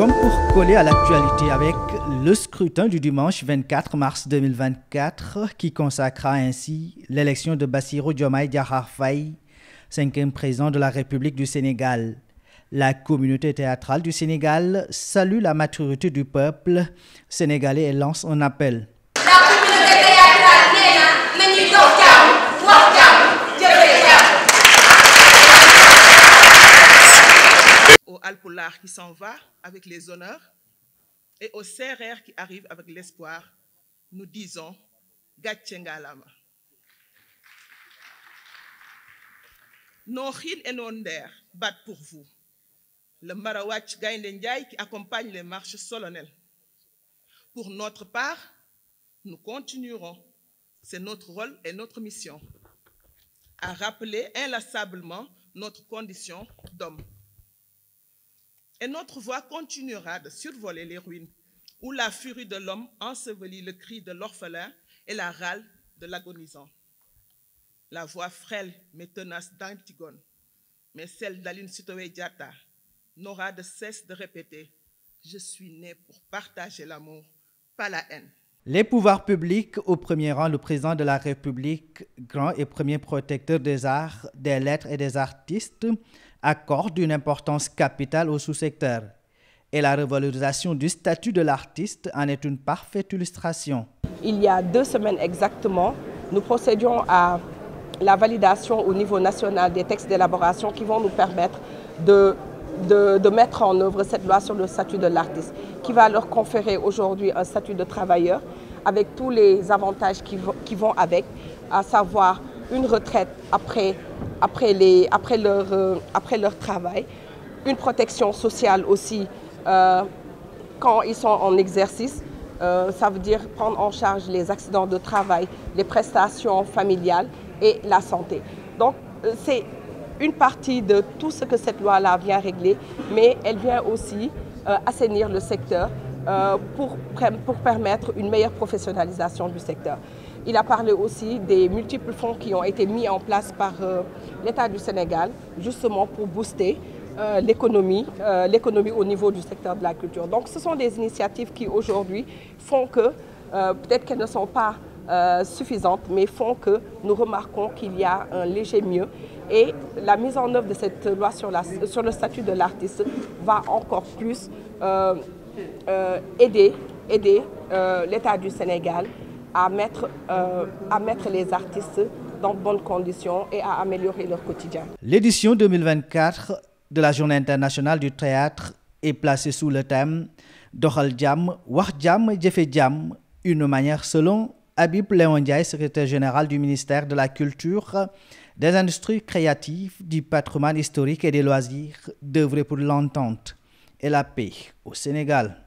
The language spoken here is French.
Comme pour coller à l'actualité avec le scrutin du dimanche 24 mars 2024 qui consacra ainsi l'élection de Bassirou Diomaye Diakhar Faye, 5e président de la République du Sénégal. La communauté théâtrale du Sénégal salue la maturité du peuple sénégalais et lance un appel. La communauté théâtrale nañuy dox jàmm, wax jàmm, jëfee jàmm. Au Alpulaar qui s'en va avec les honneurs et au Sérère qui arrive avec l'espoir, nous disons gàcce ngaalama. Nos xiin et nos ndeer battent pour vous. Le Marawatch Gaïndé Ndiaye qui accompagne les marches solennelles. Pour notre part, nous continuerons, c'est notre rôle et notre mission, à rappeler inlassablement notre condition d'homme. Et notre voix continuera de survoler les ruines où la furie de l'homme ensevelit le cri de l'orphelin et la râle de l'agonisant. La voix frêle mais tenace d'Antigone, mais celle d'Aline Sitoé Diatta, n'aura de cesse de répéter « Je suis né pour partager l'amour, pas la haine ». Les pouvoirs publics, au premier rang le président de la République, grand et premier protecteur des arts, des lettres et des artistes, accordent une importance capitale au sous-secteur. Et la revalorisation du statut de l'artiste en est une parfaite illustration. Il y a 2 semaines exactement, nous procédions à la validation au niveau national des textes d'élaboration qui vont nous permettre de mettre en œuvre cette loi sur le statut de l'artiste, qui va leur conférer aujourd'hui un statut de travailleur avec tous les avantages qui vont avec, à savoir une retraite après leur travail, une protection sociale aussi quand ils sont en exercice, ça veut dire prendre en charge les accidents de travail, les prestations familiales et la santé. Donc c'est une partie de tout ce que cette loi-là vient régler, mais elle vient aussi assainir le secteur pour permettre une meilleure professionnalisation du secteur. Il a parlé aussi des multiples fonds qui ont été mis en place par l'État du Sénégal, justement pour booster l'économie au niveau du secteur de la culture. Donc ce sont des initiatives qui aujourd'hui font que, peut-être qu'elles ne sont pas suffisantes, mais font que nous remarquons qu'il y a un léger mieux. Et la mise en œuvre de cette loi sur le statut de l'artiste va encore plus aider l'État du Sénégal à mettre les artistes dans de bonnes conditions et à améliorer leur quotidien. L'édition 2024 de la Journée internationale du théâtre est placée sous le thème « Doxal Jàmm, Wax Jàmm, Jëfe Jàmm », une manière selon Habib Léon Ndiaye, secrétaire général du ministère de la Culture, des Industries créatives, du patrimoine historique et des loisirs, d'œuvrer pour l'entente et la paix au Sénégal.